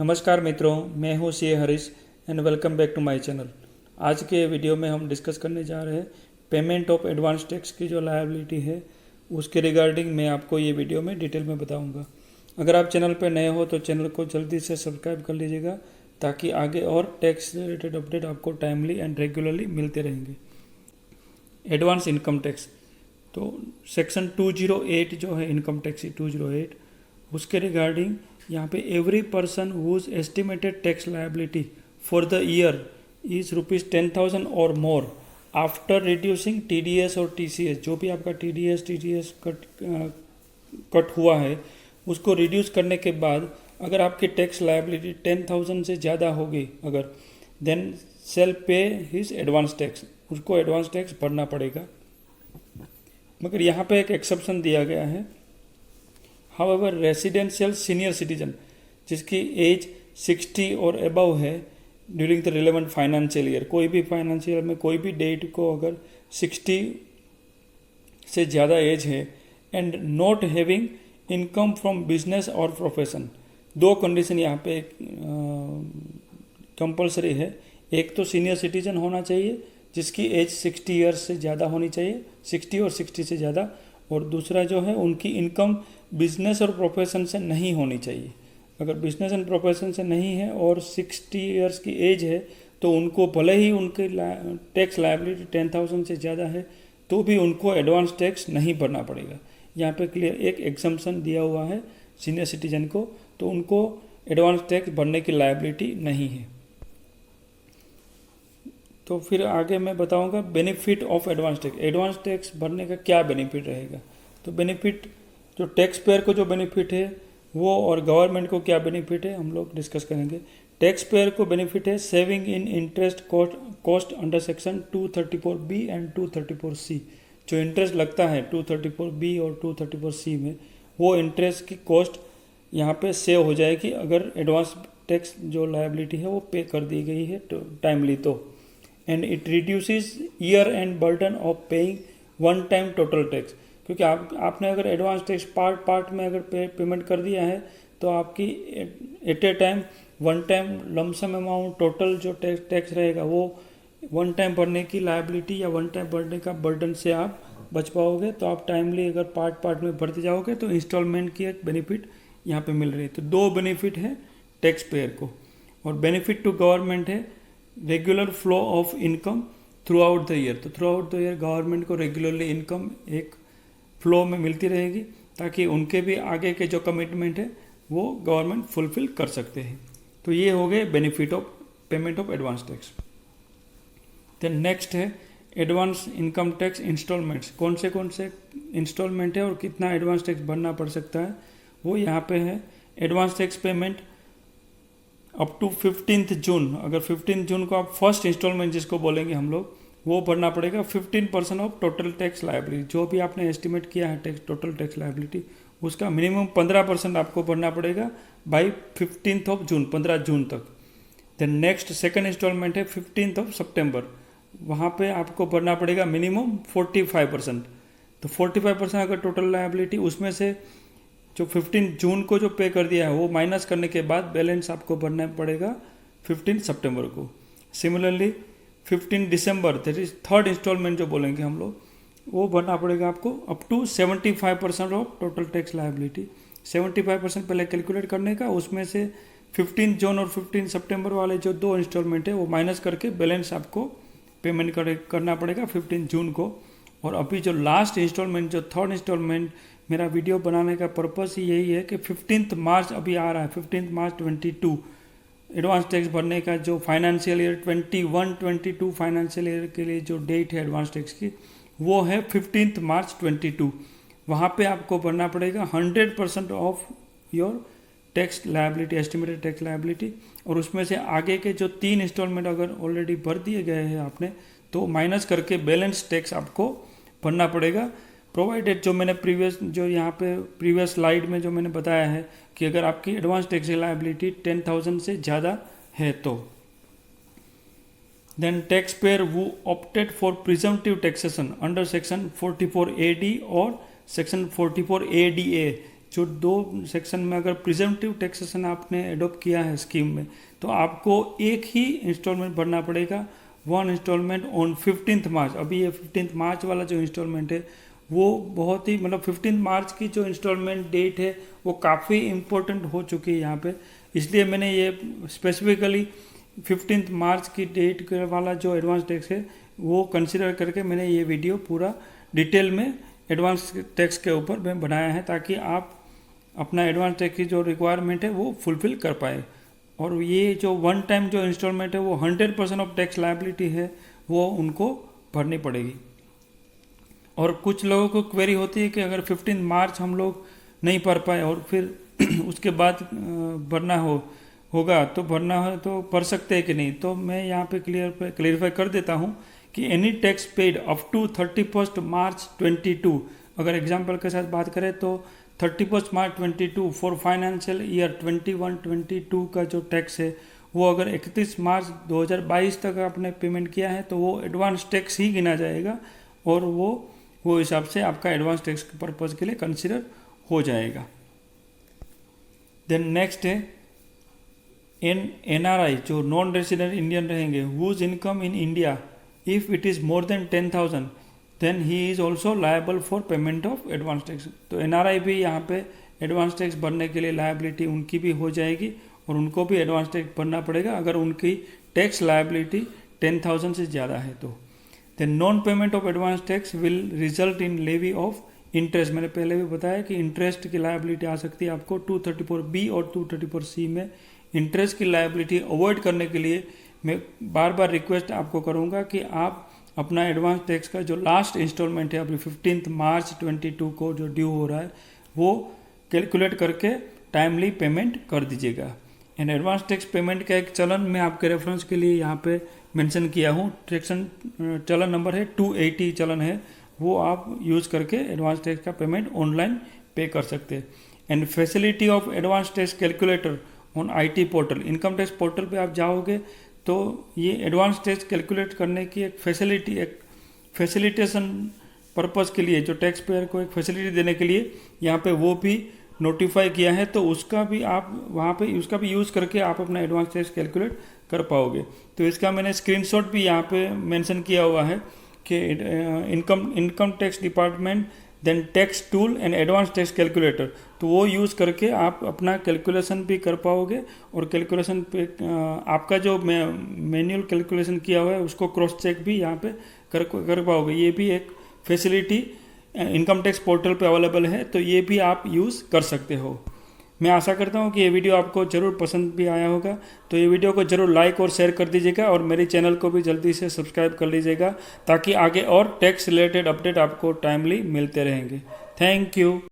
नमस्कार मित्रों, मैं हूं C Harish and welcome back to my channel. आज के वीडियो में हम डिस्कस करने जा रहे हैं पेमेंट ऑफ एडवांस टैक्स की जो लायबिलिटी है उसके रिगार्डिंग मैं आपको ये वीडियो में डिटेल में बताऊंगा। अगर आप चैनल पर नए हो तो चैनल को जल्दी से सब्सक्राइब कर लीजिएगा ताकि आगे और टैक्स रिलेटेड अपडेट आपको टाइमली एंड रेगुलरली मिलते रहेंगे। एडवांस इनकम टैक्स तो सेक्शन 208 जो है इनकम टैक्स 208 उसके रिगार्डिंग यहाँ पे every person whose estimated tax liability for the year is ₹10,000 और मोर आफ्टर रिड्यूसिंग TDS और TCS, जो भी आपका TDS कट हुआ है उसको रिड्यूस करने के बाद अगर आपकी टैक्स लायबिलिटी 10,000 से ज़्यादा होगी अगर देन शेल पे हिज एडवांस टैक्स, उसको एडवांस टैक्स भरना पड़ेगा। मगर यहाँ पे एक एक्सेप्शन दिया गया है। हाउएवर रेसिडेंशियल सीनियर सिटीजन जिसकी एज 60 और अबव है during the relevant financial year, कोई भी फाइनेंशियल ईयर में कोई भी डेट को अगर 60 से ज़्यादा एज है and not having income from business और प्रोफेशन, दो कंडीशन यहाँ पे कंपलसरी है। एक तो सीनियर सिटीजन होना चाहिए जिसकी एज 60 ईयर्स से ज़्यादा होनी चाहिए, 60 और 60 से ज़्यादा, और दूसरा जो है उनकी इनकम बिजनेस और प्रोफेशन से नहीं होनी चाहिए। अगर बिजनेस एंड प्रोफेशन से नहीं है और 60 ईयर्स की एज है तो उनको भले ही उनकी टैक्स लायबिलिटी 10,000 से ज़्यादा है तो भी उनको एडवांस टैक्स नहीं भरना पड़ेगा। यहाँ पे क्लियर एक एग्जम्पशन दिया हुआ है सीनियर सिटीजन को, तो उनको एडवांस टैक्स भरने की लायबिलिटी नहीं है। तो फिर आगे मैं बताऊंगा benefit of advance tax. Advance tax भरने का क्या बेनिफिट रहेगा, तो बेनिफिट जो टैक्स पेयर को जो बेनिफिट है वो और गवर्नमेंट को क्या बेनिफिट है हम लोग डिस्कस करेंगे। टैक्स पेयर को बेनिफिट है saving in interest cost under section 234B and 234C। जो इंटरेस्ट लगता है 234B और 234C में वो इंटरेस्ट की कॉस्ट यहाँ पे सेव हो जाएगी अगर एडवांस टैक्स जो लायबिलिटी है वो पे कर दी गई है टाइमली तो। And it reduces year and burden of paying one time total tax, क्योंकि आपने अगर एडवांस टैक्स पार्ट में अगर पेमेंट कर दिया है तो आपकी at a time one time lump sum amount total जो टैक्स रहेगा वो वन टाइम भरने की लायबिलिटी या वन टाइम भरने का बर्डन से आप बच पाओगे। तो आप टाइमली अगर पार्ट में भरते जाओगे तो इंस्टॉलमेंट की एक बेनिफिट यहाँ पे मिल रही है। तो दो बेनिफिट है टैक्स पेयर को। और बेनिफिट टू गवर्नमेंट है regular flow of income throughout the year. तो throughout the year government को रेगुलरली इनकम एक फ्लो में मिलती रहेगी ताकि उनके भी आगे के जो कमिटमेंट है वो गवर्नमेंट फुलफिल कर सकते हैं। तो ये हो गए benefit of payment of advance tax. Then next है एडवांस इनकम टैक्स इंस्टॉलमेंट्स। कौन से इंस्टॉलमेंट है और कितना एडवांस टैक्स भरना पड़ सकता है वो यहाँ पे है। Advance tax payment up to 15 June, अगर 15 जून को आप फर्स्ट इंस्टॉलमेंट जिसको बोलेंगे हम लोग वो भरना पड़ेगा 15% ऑफ टोटल टैक्स लायबिलिटी। जो भी आपने एस्टिमेट किया है टैक्स टोटल टैक्स लायबिलिटी उसका मिनिमम 15% आपको भरना पड़ेगा बाई 15 जून, 15 जून तक। देन नेक्स्ट सेकंड इंस्टॉलमेंट है 15 सितंबर, वहाँ पे आपको भरना पड़ेगा मिनिमम 45%। तो 45% अगर टोटल लायबिलिटी उसमें से जो 15 जून को जो पे कर दिया है वो माइनस करने के बाद बैलेंस आपको भरना पड़ेगा 15 सितंबर को। सिमिलरली 15 दिसंबर दैट इज थर्ड इंस्टॉलमेंट जो बोलेंगे हम लोग वो भरना पड़ेगा आपको up to 75% of total tax liability. 75% पहले कैलकुलेट करने का, उसमें से 15 जून और 15 सितंबर वाले जो दो इंस्टॉलमेंट है वो माइनस करके बैलेंस आपको पेमेंट करना पड़ेगा 15 जून को। और अभी जो लास्ट इंस्टॉलमेंट जो थर्ड इंस्टॉलमेंट, मेरा वीडियो बनाने का पर्पस ही यही है कि 15 मार्च अभी आ रहा है, 15 मार्च 22 एडवांस टैक्स भरने का जो फाइनेंशियल ईयर 21-22 फाइनेंशियल ईयर के लिए जो डेट है एडवांस टैक्स की वो है 15 मार्च 22। वहाँ पे आपको भरना पड़ेगा 100% of your tax liability, estimated tax liability. और उसमें से आगे के जो 3 इंस्टॉलमेंट अगर ऑलरेडी भर दिए गए हैं आपने तो माइनस करके बैलेंस टैक्स आपको भरना पड़ेगा। प्रोवाइडेड जो मैंने प्रीवियस स्लाइड में जो मैंने बताया है कि अगर आपकी एडवांस टैक्स लायबिलिटी 10,000 से ज़्यादा है तो। देन टैक्स पेयर वो opted for presumptive taxation under section 44AD और सेक्शन 44ADA जो 2 सेक्शन में अगर प्रिजम्पटिव टैक्सेशन आपने एडॉप्ट किया है स्कीम में, तो आपको एक ही इंस्टॉलमेंट भरना पड़ेगा, 1 इंस्टॉलमेंट ऑन 15 मार्च। अभी ये 15 मार्च वाला जो इंस्टॉलमेंट है वो बहुत ही मतलब 15 मार्च की जो इंस्टॉलमेंट डेट है वो काफ़ी इम्पोर्टेंट हो चुकी है यहाँ पे, इसलिए मैंने ये स्पेसिफिकली 15 मार्च की डेट वाला जो एडवांस टैक्स है वो कंसिडर करके मैंने ये वीडियो पूरा डिटेल में एडवांस टैक्स के ऊपर मैं बनाया है, ताकि आप अपना एडवांस टैक्स की जो रिक्वायरमेंट है वो फुलफिल कर पाए। और ये जो वन टाइम जो इंस्टॉलमेंट है वो 100% ऑफ टैक्स लायबिलिटी है वो उनको भरनी पड़ेगी। और कुछ लोगों को क्वेरी होती है कि अगर 15 मार्च हम लोग नहीं भर पाए और फिर उसके बाद भरना होगा तो भरना है तो भर सकते हैं कि नहीं। तो मैं यहाँ पे क्लियरिफाई कर देता हूँ कि any tax paid up to 31 March 22, अगर एग्जांपल के साथ बात करें तो 31 मार्च 22 फॉर फाइनेंशियल ईयर 21-22 का जो टैक्स है वो अगर 31 मार्च 2022 तक आपने पेमेंट किया है तो वो एडवांस टैक्स ही गिना जाएगा और वो हिसाब से आपका एडवांस टैक्स के पर्पज़ के लिए कंसिडर हो जाएगा। देन नेक्स्ट है NRI जो नॉन रेजिडेंट इंडियन रहेंगे, whose income in India if it is more than 10,000 then he is also liable for payment of advance tax. तो NRI भी यहाँ पे एडवांस टैक्स भरने के लिए लायबिलिटी उनकी भी हो जाएगी और उनको भी एडवांस टैक्स भरना पड़ेगा अगर उनकी टैक्स लायबिलिटी 10,000 से ज़्यादा है तो। Then non payment of advance tax will result in levy of interest. मैंने पहले भी बताया कि इंटरेस्ट की लायबिलिटी आ सकती है आपको 234B और 234C में। इंटरेस्ट की लायबिलिटी अवॉइड करने के लिए मैं बार बार रिक्वेस्ट आपको करूंगा कि आप अपना एडवांस टैक्स का जो लास्ट इंस्टॉलमेंट है अभी 15 मार्च 22 को जो ड्यू हो रहा है वो कैलकुलेट करके टाइमली पेमेंट कर दीजिएगा। एंड एडवांस टैक्स पेमेंट का एक चलन मैं आपके रेफरेंस के लिए यहाँ पे मेंशन किया हूँ, चलन नंबर है 280 चलन है, वो आप यूज़ करके एडवांस टैक्स का पेमेंट ऑनलाइन पे कर सकते हैं। And facility of advance tax calculator on IT portal, income tax portal पे आप जाओगे तो ये एडवांस टैक्स कैलकुलेट करने की एक फैसिलिटेशन पर्पज़ के लिए जो टैक्स पेयर को एक फैसिलिटी देने के लिए यहाँ पे वो भी नोटिफाई किया है, तो उसका भी आप वहाँ पे उसका भी यूज़ करके आप अपना एडवांस टैक्स कैलकुलेट कर पाओगे। तो इसका मैंने स्क्रीनशॉट भी यहाँ पे मेंशन किया हुआ है कि income tax department then tax tool and advance tax calculator, तो वो यूज़ करके आप अपना कैलकुलेशन भी कर पाओगे और कैलकुलेशन पे आपका जो मैनुअल कैलकुलेशन किया हुआ है उसको क्रॉस चेक भी यहाँ पे कर पाओगे। ये भी एक फैसिलिटी इनकम टैक्स पोर्टल पे अवेलेबल है, तो ये भी आप यूज़ कर सकते हो। मैं आशा करता हूँ कि ये वीडियो आपको ज़रूर पसंद भी आया होगा, तो ये वीडियो को ज़रूर लाइक और शेयर कर दीजिएगा और मेरे चैनल को भी जल्दी से सब्सक्राइब कर लीजिएगा ताकि आगे और टैक्स रिलेटेड अपडेट आपको टाइमली मिलते रहेंगे। Thank you.